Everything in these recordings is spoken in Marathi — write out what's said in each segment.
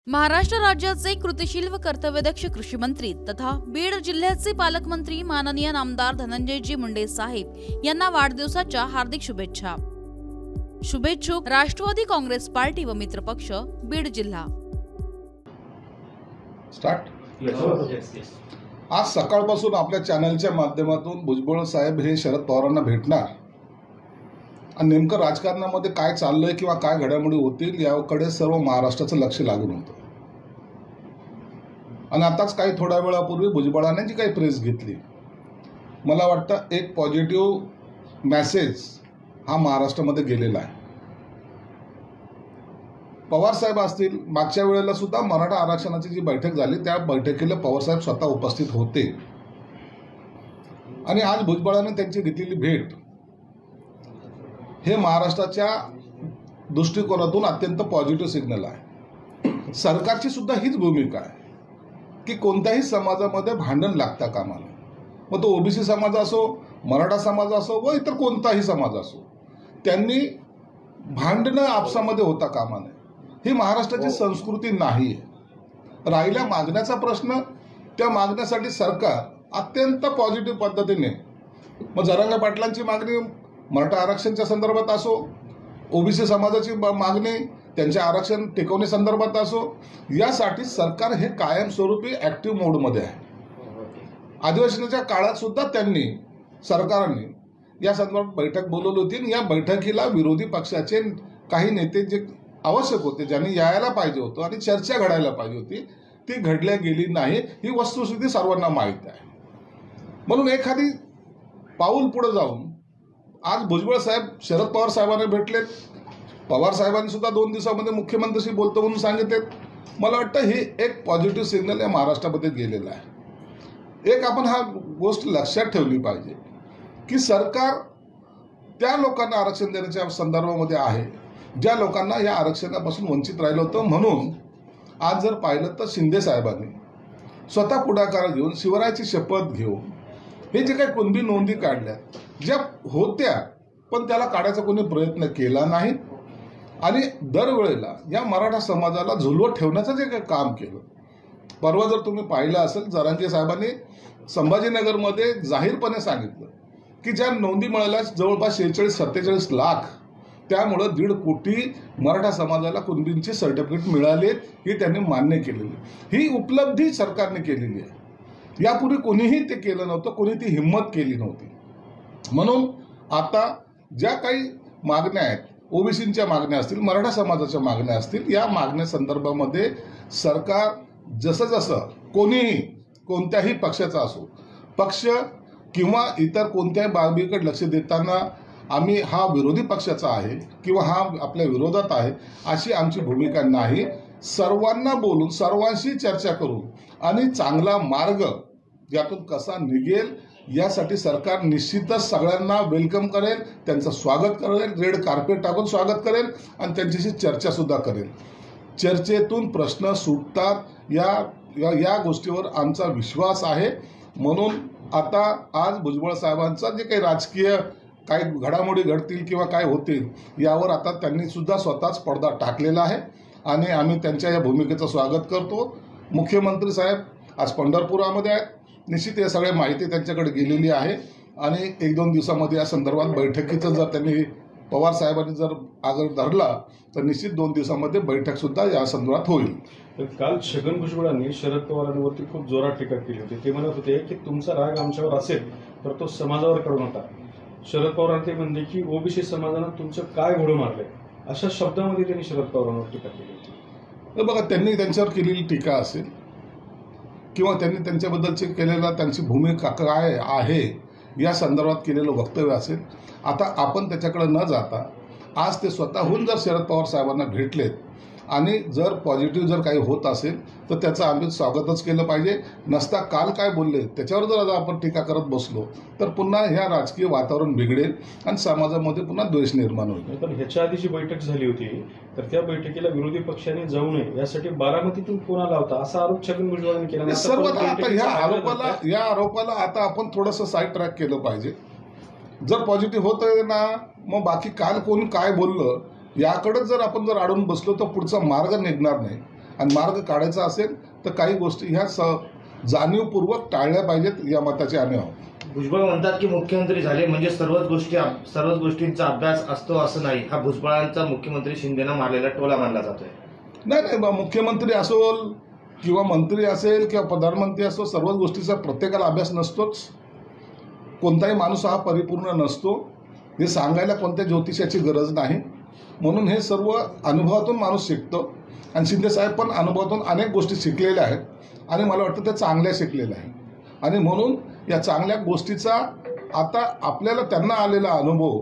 महाराष्ट्र राज्याचे कृतिशील व कर्तव्यदक्ष कृषी मंत्री तथा बीड जिल्ह्याचे पालकमंत्री माननीय नामदार धनंजयजी मुंडे साहेब यांना वाढदिवसाच्या हार्दिक शुभेच्छा। शुभेच्छुक राष्ट्रवादी काँग्रेस पार्टी व मित्रपक्ष बीड जिल्हा। आज सकाळपासून आपल्या चॅनलच्या माध्यमातून भुजबळ साहेब हे शरद पवारांना भेटणार आणि नेमकं राजकारणामध्ये काय चाललंय किंवा काय घडामोडी होतील याकडे सर्व महाराष्ट्राचं लक्ष लागून होतं। आणि आताच काही थोड्या वेळापूर्वी भुजबळाने जी काही प्रेस घेतली, मला वाटतं एक पॉझिटिव्ह मेसेज हा महाराष्ट्रामध्ये गेलेला आहे। पवार साहेब असतील, मागच्या वेळेला सुद्धा मराठा आरक्षणाची जी बैठक झाली त्या बैठकीला पवार साहेब स्वतः उपस्थित होते आणि आज भुजबळाने त्यांची घेतलेली भेट हे महाराष्ट्राच्या दृष्टिकोनातून अत्यंत पॉझिटिव्ह सिग्नल आहे। सरकारची सुद्धा हीच भूमिका आहे की कोणत्याही समाजामध्ये भांडण लागता कामा नये, मग तो ओबीसी समाज असो, मराठा समाज असो व इतर कोणताही समाज असो, त्यांनी भांडणं आपसामध्ये होता कामा नये। ही महाराष्ट्राची संस्कृती नाही आहे। राहिल्या मागण्याचा प्रश्न, त्या मागण्यासाठी सरकार अत्यंत पॉझिटिव्ह पद्धतीने, मग जरांगे पाटलांची मागणी मराठा आरक्षणाच्या संदर्भात असो, ओबीसी समाजाची मागणी त्यांच्या आरक्षण टिकवणे संदर्भात असो, यासाठी सरकार हे कायमस्वरूपी ॲक्टिव्ह मोडमध्ये आहे। अधिवेशनाच्या काळात सुद्धा सरकारने या संदर्भात बैठक बोलवली होती आणि या बैठकीला विरोधी पक्षाचे काही नेते जे आवश्यक होते, ज्यांनी यायला पाहिजे होतं आणि चर्चा घडायला पाहिजे होती, ती घडल्या गेली नाही। ही वस्तुस्थिती सर्वांना माहीत आहे। म्हणून एखादी पाऊल पुढे जाऊन आज भुजबळ साहेब शरद पवार साहेबांना भेटलेत, पवार साहेबांनी सुद्धा 2 दिवसामध्ये मुख्यमंत्र्यांशी बोलतो म्हणून सांगितलेत। मला वाटतं ही एक पॉझिटिव्ह सिग्नल या महाराष्ट्रामध्ये गेलेला आहे। एक आपण हा गोष्ट लक्षात ठेवली पाहिजे की सरकार त्या लोकांना आरक्षण देण्याच्या संदर्भामध्ये आहे ज्या लोकांना या आरक्षणापासून वंचित राहिलं होतं। म्हणून आज जर पाहिलं तर शिंदे साहेबांनी स्वतः पुढाकार घेऊन शिवरायाची शपथ घेऊन हे जे काही कुणबी नोंदी काढल्या ज्या होत्या, पण त्याला काढायचा कोणी प्रयत्न केला नाही आणि दरवेळेला या मराठा समाजाला झुलवत ठेवण्याचं जे काही काम केलं। परवा जर तुम्ही पाहिलं असेल, जरांगे साहेबांनी संभाजीनगरमध्ये जाहीरपणे सांगितलं की ज्या नोंदी मिळाल्या जवळपास 46-47 लाख, त्यामुळं 1.5 कोटी मराठा समाजाला कुणबींची सर्टिफिकेट मिळाले ही त्यांनी मान्य केलेली। ही उपलब्धी सरकारने केलेली आहे। यापूर्वी कोणीही ते केलं नव्हतं, कोणी ती हिंमत केली नव्हती। म्हणून आता ज्या काही मागण्या आहेत, ओबीसींच्या मागण्या असतील, मराठा समाजाच्या मागण्या असतील, या मागण्या संदर्भामध्ये सरकार जसं कोणीही कोणत्याही पक्षाचा असो, पक्ष किंवा इतर कोणत्याही बाबीकडे लक्ष देताना आम्ही हा विरोधी पक्षाचा आहे किंवा हा आपल्या विरोधात आहे अशी आमची भूमिका नाही। सर्वांना बोलून, सर्वांशी चर्चा करून आणि चांगला मार्ग यातून कसा निघेल यासाठी सरकार निश्चितच सगळ्यांना वेलकम करेल, त्यांचं स्वागत करेल, रेड कार्पेट टाकून स्वागत करेल आणि त्यांच्याशी चर्चा सुद्धा करेल। चर्चेतून प्रश्न सुटतात या गोष्टीवर आमचा विश्वास आहे। म्हणून आता आज भुजबळ साहेबांचा जे काही राजकीय काही घडामोडी घडतील किंवा काय होतील यावर आता त्यांनी सुद्धा स्वतःच पडदा टाकलेला आहे आणि आम्ही त्यांच्या या भूमिकेचं स्वागत करतो। मुख्यमंत्री साहेब आज पंढरपुरामध्ये आहेत, निश्चित या सगळ्या माहिती त्यांच्याकडे गेलेली आहे आणि 1-2 दिवसामध्ये या संदर्भात बैठकीचं जर त्यांनी पवार साहेबांनी जर आग्रह धरला तर निश्चित 2 दिवसामध्ये बैठक सुद्धा या संदर्भात होईल। तर काल छगन भुजबळांनी शरद पवारांवरती खूप जोरात टीका केली होती। ते म्हणत होते की तुमचा राग आमच्यावर असेल तर तो समाजावर काढू नका। शरद पवारांनी ते म्हणले की ओबीसी समाजानं तुमचं काय घोडं मारलंय, अशा शब्दामध्ये त्यांनी शरद पवारांवर टीका केली होती। तर बघा, त्यांनी त्यांच्यावर केलेली टीका असेल किंवा त्यांनी त्यांच्याबद्दलची केलेला त्यांची भूमिका काय आहे या संदर्भात केलेलं वक्तव्य असेल, आता आपण त्याच्याकडे न जाता आज ते स्वतःहून जर शरद पवार साहेबांना भेटलेत आणि जर पॉझिटिव्ह जर काही होत असेल तर त्याचं आम्ही स्वागतच केलं पाहिजे। नसता काल काय बोलले त्याच्यावर जर आपण टीका करत बसलो तर पुन्हा ह्या राजकीय वातावरण बिघडेल आणि समाजामध्ये पुन्हा द्वेष निर्माण होईल। पण ह्याच्या आधी जी बैठक झाली होती तर त्या बैठकीला विरोधी पक्षांनी जाऊ नये यासाठी बारामतीतून फोन आला होता, असा आरोप छगन भुजबळांनी केला। सर्व आता या आरोपाला आता आपण थोडंसं साईड ट्रॅक केलं पाहिजे। जर पॉझिटिव्ह होतं ना, मग बाकी काल कोण काय बोललं याकडे जर आपण अडून बसलो तर पुढचा मार्ग निघणार नाही आणि मार्ग काढायचा असेल तर काही गोष्टी ह्या जाणीवपूर्वक टाळल्या पाहिजेत, या मताचे आम्ही आहोत. भुजबळ म्हणतात की मुख्यमंत्री झाले म्हणजे सर्वच गोष्टींचा अभ्यास असतो असं नाही. हा भुजबळांचा मुख्यमंत्री शिंदेना मारलेला टोला मानला जातोय. नाही, मुख्यमंत्री असेल किंवा मंत्री असेल किंवा प्रधानमंत्री असो, सर्वच गोष्टीचा प्रत्येकाला अभ्यास नसतोच. कोणताही माणूस हा परिपूर्ण नसतो. हे सांगायला कोणत्या ज्योतिषाची गरज नाही. म्हणून हे सर्व अनुभवातून माणूस शिकतो आणि शिंदेसाहेब पण अनुभवातून अनेक गोष्टी शिकलेल्या आहेत आणि मला वाटतं त्या चांगल्या शिकलेल्या आहेत आणि म्हणून या चांगल्या गोष्टीचा आता आपल्याला त्यांना आलेला अनुभव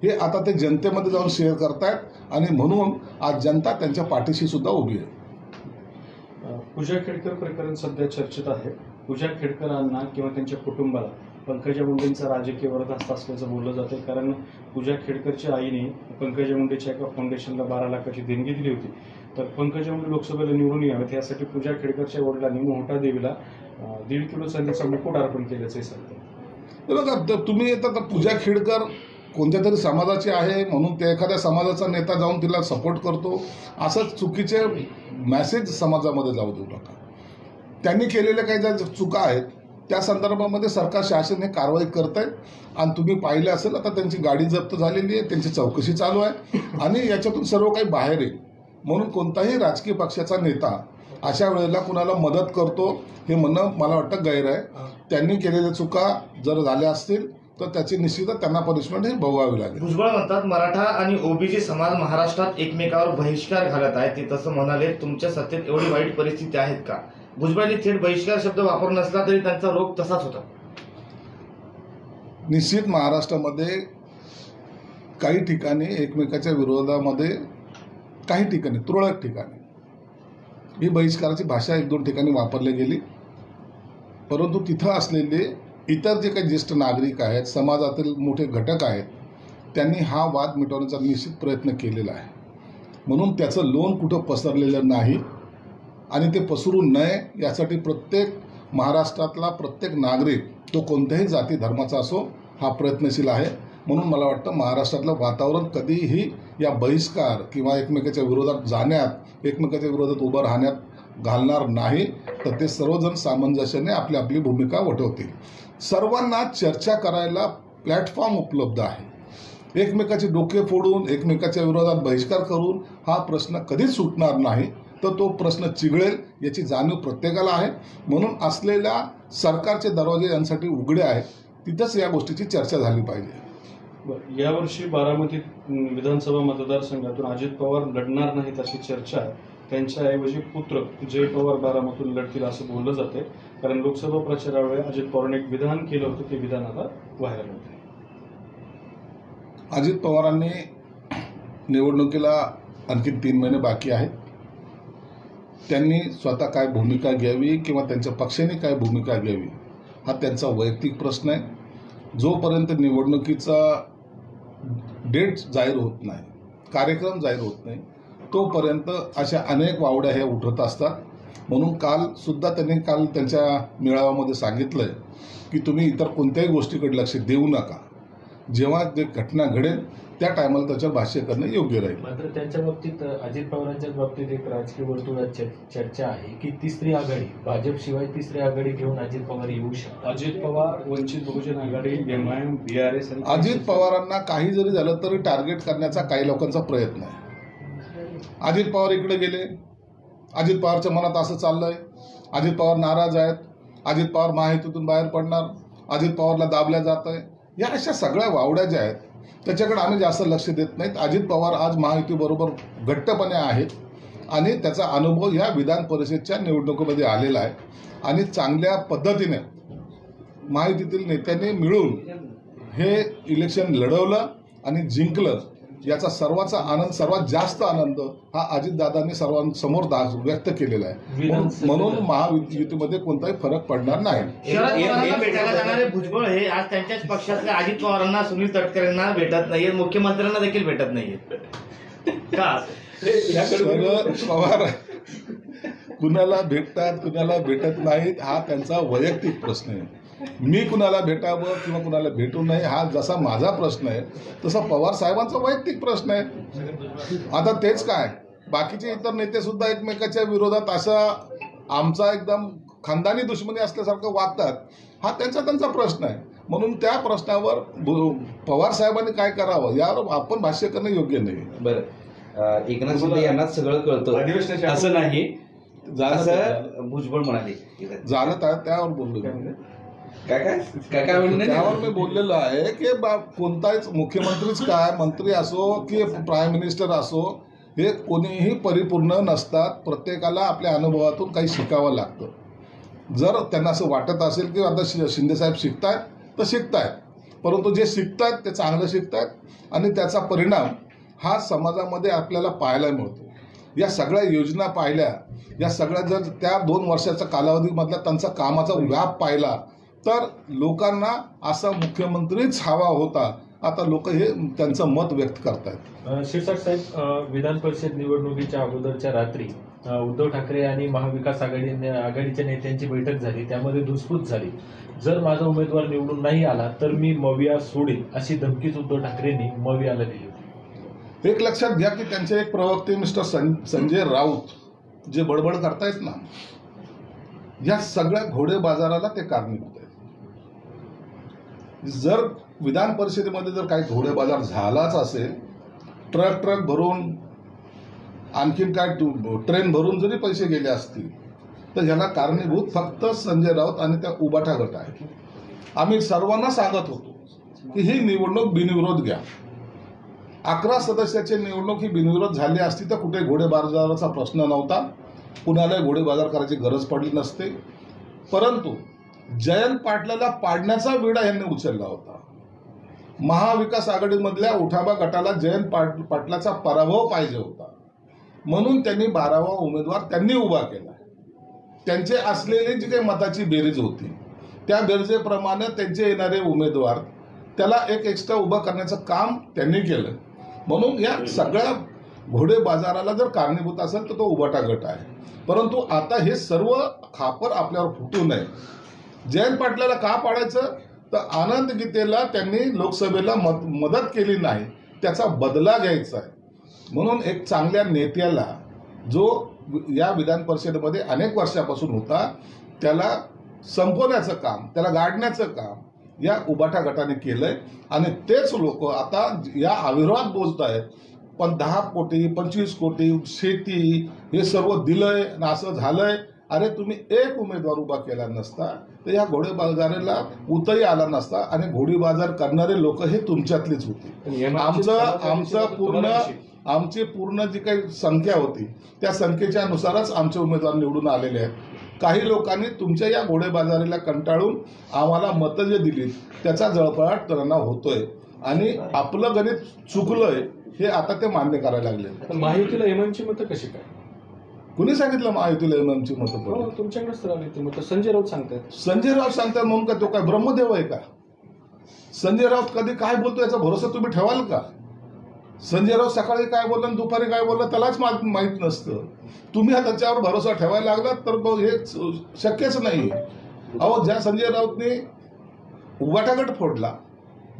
हे आता ते जनतेमध्ये जाऊन शेअर करतायत आणि म्हणून आज जनता त्यांच्या पाठीशी सुद्धा उभी आहे. पूजा खेडकर प्रकरण सध्या चर्चेत आहे. पूजा खेडकरांना किंवा त्यांच्या कुटुंबाला पंकजा मुंडेंचा राजकीय वरदहस्त असल्याचं बोललं जातं. कारण पूजा खेडकरच्या आईने पंकजा मुंडेच्या एका फाउंडेशनला 12 लाखाची देणगी दिली होती. तर पंकजा मुंडे लोकसभेला निवडून यावेत यासाठी पूजा खेडकरच्या वडिलांनी मोहटा देवीला 1.5 किलो चांदीचा मुकुट अर्पण केल्याचंही सांगतं. बघा, तुम्ही येतात पूजा खेडकर कोणत्या तरी समाजाची आहे म्हणून ते एखाद्या समाजाचा नेता जाऊन तिला सपोर्ट करतो असं चुकीचे मेसेज समाजामध्ये जाऊ देऊ नका. त्यांनी केलेल्या काही ज्या चुका आहेत त्या संदर्भामध्ये सरकार शासन हे कारवाई करत आहे आणि तुम्ही पाहिलं असेल आता त्यांची गाडी जप्त झालेली आहे, त्यांची चौकशी चालू आहे आणि याच्यातून सर्व काही बाहेर येईल. म्हणून कोणताही राजकीय पक्षाचा नेता अशा वेळेला कुणाला मदत करतो हे म्हणणं मला वाटतं गैर आहे. त्यांनी केलेल्या चुका जर झाल्या असतील तर त्याची निश्चितच त्यांना पनिशमेंट हे भोगावी लागेल. भुजबळ म्हणतात मराठा आणि ओबीसी समाज महाराष्ट्रात एकमेकावर बहिष्कार घालत आहे. ते तसं म्हणाले. तुमच्या सत्तेत एवढी वाईट परिस्थिती आहेत का? भुजबळांनी थेट बहिष्कार शब्द वापरला नसला तरी त्यांचा रोग तसाच होता. निश्चित महाराष्ट्रामध्ये काही ठिकाणी एकमेकाच्या विरोधामध्ये काही ठिकाणी तुरळक ठिकाणी ही बहिष्काराची भाषा 1-2 ठिकाणी वापरली गेली. परंतु तिथं असलेले इतर जे काही ज्येष्ठ नागरिक आहेत, समाजातील मोठे घटक आहेत, त्यांनी हा वाद मिटवण्याचा निश्चित प्रयत्न केलेला आहे. म्हणून त्याचं लोण कुठं पसरलेलं नाही आणि ते पसरू नये यासाठी प्रत्येक महाराष्ट्रातला प्रत्येक नागरिक तो कोणत्याही जाती धर्माचा असो हा प्रयत्नशील आहे. म्हणून मला वाटतं महाराष्ट्रातलं वातावरण कधीही या बहिष्कार किंवा एकमेकाच्या विरोधात जाण्यात, एकमेकाच्या विरोधात उभं राहण्यात घालणार नाही. तर ते सर्वजण सामंजस्याने आपली आपली भूमिका वठवतील. सर्वांना चर्चा करायला प्लॅटफॉर्म उपलब्ध आहे. एकमेकाचे डोके फोडून एकमेकाच्या विरोधात बहिष्कार करून हा प्रश्न कधीच सुटणार नाही. तर तो प्रश्न चिघळेल याची जाणीव प्रत्येकाला आहे. म्हणून असलेल्या सरकारचे दरवाजे यांसाठी उघडे आहेत. तिथंच या गोष्टीची चर्चा झाली पाहिजे. यावर्षी बारामती विधानसभा मतदारसंघातून अजित पवार लढणार नाहीत अशी चर्चा आहे. त्यांच्याऐवजी पुत्र जय पवार बारामतीतून लढतील असं बोललं जाते. कारण लोकसभा प्रचारावेळी अजित पवारांनी एक विधान केलं होतं, ते विधान आता व्हायरल होते. अजित पवारांनी निवडणुकीला आणखी 3 महिने बाकी आहेत. त्यांनी स्वतः काय भूमिका घ्यावी किंवा त्यांच्या पक्षाने काय भूमिका घ्यावी हा त्यांचा वैयक्तिक प्रश्न आहे. जोपर्यंत निवडणुकीचा डेट जाहीर होत नाही, कार्यक्रम जाहीर होत नाही, तोपर्यंत अशा अनेक वावड्या ह्या उठत असतात. म्हणून त्यांनी काल त्यांच्या मेळाव्यामध्ये सांगितलंय की तुम्ही इतर कोणत्याही गोष्टीकडे लक्ष देऊ नका. जेव्हा जे घटना घडेल त्या टायमाला त्याच्यावर भाष्य करणं योग्य राहील. मात्र त्यांच्या बाबतीत अजित पवारांच्या बाबतीत एक राजकीय वर्तुळात चर्चा आहे की तिसरी आघाडी, भाजपशिवाय तिसरी आघाडी घेऊन अजित पवार येऊ शकतात. अजित पवार, वंचित बहुजन आघाडी, MIM, BRS अजित पवारांना काही जरी झालं तरी टार्गेट करण्याचा काही लोकांचा प्रयत्न आहे. अजित पवार इकडे गेले, अजित पवारच्या मनात असं चाललंय, अजित पवार नाराज आहेत, अजित पवार महायुतीतून बाहेर पडणार, अजित पवारला दाबल्या जात आहे. या अशा सगळ्या वावड्या ज्या आहेत त्याच्याकडे आम्ही जास्त लक्ष देत नाहीत. अजित पवार आज महायुतीबरोबर घट्टपणे आहेत आणि त्याचा अनुभव या विधान परिषदेच्या निवडणुकीमध्ये आलेला आहे आणि चांगल्या पद्धतीने महायुतीतील नेत्यांनी मिळून हे इलेक्शन लढवलं आणि जिंकलं. याचा सर्वात जास्त आनंद हा अजितदादांनी सर्वांसमोर व्यक्त केलेला आहे. म्हणून महायुतीमध्ये कोणताही फरक पडणार नाही. शरद पवारांना भेटायला जाणारे भुजबळ हे आज त्यांच्याच पक्षातल्या अजित पवारांना, सुनील तटकरेंना भेटत नाहीये, मुख्यमंत्र्यांना देखील भेटत नाहीये का? शरद पवार कुणाला भेटतात कुणाला भेटत नाहीत हा त्यांचा वैयक्तिक प्रश्न आहे. मी कुणाला भेटावं किंवा कुणाला भेटू नये हा जसा माझा प्रश्न आहे तसा पवार साहेबांचा वैयक्तिक प्रश्न आहे. आता तेच काय बाकीचे इतर नेते सुद्धा एकमेकाच्या विरोधात असा आमचा एकदम खानदानी दुश्मनी असल्यासारखं वागतात, हा त्यांचा प्रश्न आहे. म्हणून त्या प्रश्नावर पवार साहेबांनी काय करावं यावर आपण भाष्य करणं योग्य नाही. बरं, एकनाथ शिंदे यांना सगळं कळतं असं नाही, असं भुजबळ म्हणाले. झालं त्यावर बोललो काय म्हणणे त्यावर मी बोललेलो आहे की कोणताच मुख्यमंत्रीच काय, मंत्री असो की प्राईम मिनिस्टर असो, हे कोणीही परिपूर्ण नसतात. प्रत्येकाला आपल्या अनुभवातून काही शिकावं लागतं. जर त्यांना असं वाटत असेल की आता शिंदेसाहेब शिकतायत तर शिकतायत, परंतु जे शिकतायत ते चांगलं शिकतायत आणि त्याचा परिणाम हा समाजामध्ये आपल्याला पाहायला मिळतो. या सगळ्या योजना पाहिल्या, या सगळ्या जर त्या 2 वर्षाच्या कालावधीमधला त्यांचा कामाचा व्याप पाहिला तर लोकांना असा मुख्यमंत्रीच हवा होता. आता लोक हे त्यांचं मत व्यक्त करतायत. शिरसाट साहेब, विधान परिषद निवडणुकीच्या अगोदरच्या रात्री उद्धव ठाकरे आणि महाविकास आघाडीच्या नेत्यांची बैठक झाली, त्यामध्ये धुसफूस झाली. जर माझा उमेदवार निवडून नाही आला तर मी मविया सोडेल अशी धमकीच उद्धव ठाकरेंनी मवियाला दिली होती. एक लक्षात घ्या की त्यांचे एक प्रवक्ते मिस्टर संजय राऊत जे बडबड करतायत ना, या सगळ्या घोडे बाजाराला ते कारणीभूत आहेत. जर विधान परिषदेमध्ये जर काही घोडे बाजार झालाच असेल, ट्रक भरून आणखीन काय ट्रेन भरून जरी पैसे गेले असतील, तर याला कारणीभूत फक्त संजय राऊत आणि त्या उबाठा गट आहे. आम्ही सर्वांना सांगत होतो की ही निवडणूक बिनविरोध घ्या. 11 सदस्याची निवडणूक ही बिनविरोध झाली असती तर कुठे घोडे बाजाराचा प्रश्न नव्हता, कुणाला घोडे बाजार करायची गरज पडली नसते. परंतु जयंत पाटलाला पाडण्याचा विडा यांनी उचलला होता. महाविकास आघाडीमधल्या उठाबा गटाला जयंत पाटलाचा पराभव पाहिजे होता, म्हणून त्यांनी 12वा उमेदवार त्यांनी उभा केला. त्यांचे असलेली जी काही मताची बेरीज होती त्या बेरजेप्रमाणे त्यांचे येणारे उमेदवार त्याला एक एक्स्ट्रा उभा करण्याचं काम त्यांनी केलं. म्हणून या सगळ्या घोडे बाजाराला जर कारणीभूत असेल तर तो उबाटा गट आहे. परंतु आता हे सर्व खापर आपल्यावर फुटू नये. जयंत पाटलाला का पाडायचं तर आनंद गीतेला त्यांनी लोकसभेला मदत केली नाही, त्याचा बदला घ्यायचा आहे. म्हणून एक चांगल्या नेत्याला जो या विधान परिषदेमध्ये अनेक वर्षापासून होता त्याला संपवण्याचं काम, त्याला गाडण्याचं काम या उबाटा गटाने केलंय. आणि तेच लोक आता या अविरोधात बोलत आहेत. पण 10 कोटी 25 कोटी शेती हे सर्व दिलंय आणि असं झालंय. अरे तुम्ही एक उमेदवार उभा केला नसता तर या घोडे बाजाराला उतही आला नसता आणि घोडी बाजार करणारे लोक हे तुमच्यातलीच होती. आमची पूर्ण जी काही संख्या होती त्या संख्येच्या अनुसारच आमचे उमेदवार निवडून आलेले आहेत. काही लोकांनी तुमच्या या घोडे बाजारीला कंटाळून आम्हाला मतं जे दिली त्याचा जळफळाट त्यांना होतोय आणि आपलं गणित चुकलंय हे आता ते मान्य करायला लागले. महायुतीला एमएमची मतं कशी काय? कुणी सांगितलं महायुतीला एमएमची मतं पडली? तुमच्याकडेच तर आली ती मतं. संजय राऊत सांगतात. संजय राऊत सांगतात म्हणून का तो काय ब्रह्मदेव आहे का? संजय राऊत कधी काय बोलतो याचा भरोसा तुम्ही ठेवाल का? संजय राऊत सकाळी काय बोलला आणि दुपारी काय बोलला त्यालाच माहीत नसतं. तुम्ही त्याच्यावर भरोसा ठेवायला लागलात तर हे शक्यच नाही. अहो, ज्या संजय राऊतने उबाटा गट फोडला,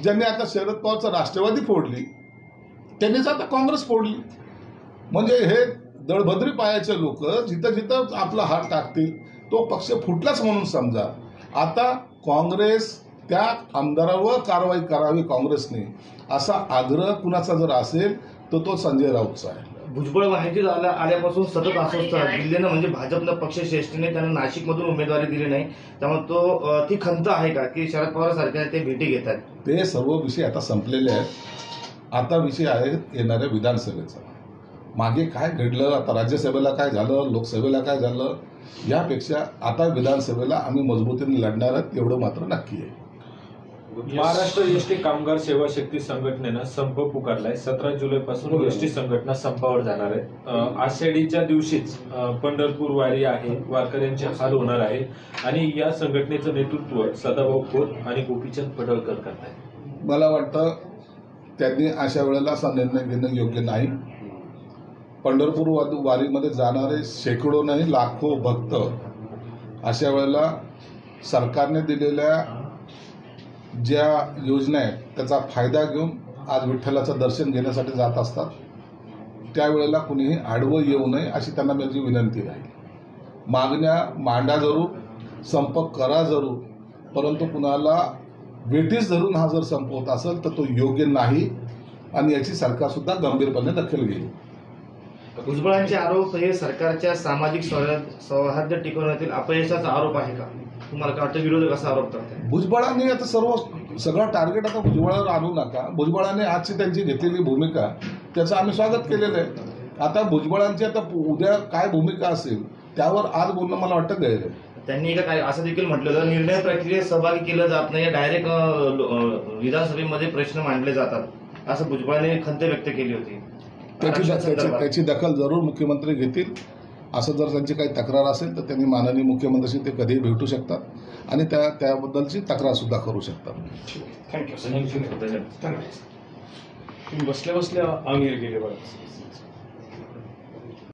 ज्यांनी आता शरद पवारचा राष्ट्रवादी फोडली, त्यांनीच आता काँग्रेस फोडली. म्हणजे हे दळभद्री पायाचे लोक जिथं जिथं आपला हात टाकतील तो पक्ष फुटलाच म्हणून समजा. आता काँग्रेस त्या आमदारावर कारवाई करावी काँग्रेसने असा आग्रह कुणाचा जर असेल तर तो संजय राऊतचा आहे. भुजबळ माहिती आल्यापासून सतत अस्वस्थ दिल्लीनं म्हणजे भाजपनं पक्षश्रेष्ठीने त्यांना नाशिकमधून उमेदवारी दिली नाही, त्यामुळे ती खंत आहे का की शरद पवार सारख्या ते भेटी घेतात? ते सर्व विषय आता संपलेले आहेत. आता विषय आहे येणाऱ्या विधानसभेचा. मागे काय घडलं, आता राज्यसभेला काय झालं, लोकसभेला काय झालं, यापेक्षा आता विधानसभेला आम्ही मजबूतीने लढणार आहोत एवढं मात्र नक्की आहे. महाराष्ट्र एसटी कामगार सेवा शक्ती संघटनेनं संप पुकारलाय. 17 जुलैपासून एसटी संघटना संपावर जाणार आहे. आषाढीच्या दिवशीच पंढरपूर वारी आहे, वारकऱ्यांचे हाल होणार आहे आणि या संघटनेचं नेतृत्व सदाभाऊ खोत आणि गोपीचंद पडळकर करतायत. मला वाटतं त्यांनी अशा वेळेला असा निर्णय घेणं योग्य नाही. पंढरपूर वारीमध्ये जाणारे शेकडो नाही लाखो भक्त अशा वेळेला सरकारने दिलेल्या ज्या योजना आहेत त्याचा फायदा घेऊन आज विठ्ठलाचं दर्शन घेण्यासाठी जात असतात. त्यावेळेला कुणीही आडवं येऊ नये अशी त्यांना माझी विनंती राहील. मागण्या मांडा जरूर, संप करा जरूर, परंतु कुणाला वेठीस धरून हा जर संप होत असेल तर तो योग्य नाही आणि याची सरकार सुद्धा गंभीरपणे दखल घेईल. भुजबळांचे आरोप हे सरकारच्या सामाजिक सौहार्द टिकवण्यातील अपयशाचा आरोप आहे का? तुम्हाला काय वाटतं, विरोधक असा आरोप करतात? भुजबळांनी आता सगळं टार्गेट आता भुजबळावर आणू नका. भुजबळांनी आजची त्यांची घेतलेली भूमिका त्याचं आम्ही स्वागत केलेलं आहे. आता भुजबळांची आता उद्या काय भूमिका असेल त्यावर आज बोलणं मला वाटतं गैर आहे. त्यांनी एका काय असं देखील म्हटलं होतं, निर्णय प्रक्रियेत सहभागी केलं जात नाही, डायरेक्ट विधानसभेमध्ये प्रश्न मांडले जातात असं भुजबळांनी खंत व्यक्त केली होती. त्याची दखल जरूर मुख्यमंत्री घेतील. असं जर त्यांची काही तक्रार असेल तर त्यांनी माननीय मुख्यमंत्र्यांशी ते कधीही भेटू शकतात आणि त्याबद्दलची तक्रार सुद्धा करू शकतात. थँक्यू. तुम्ही बसल्या बसल्या आमिर गेले बघा.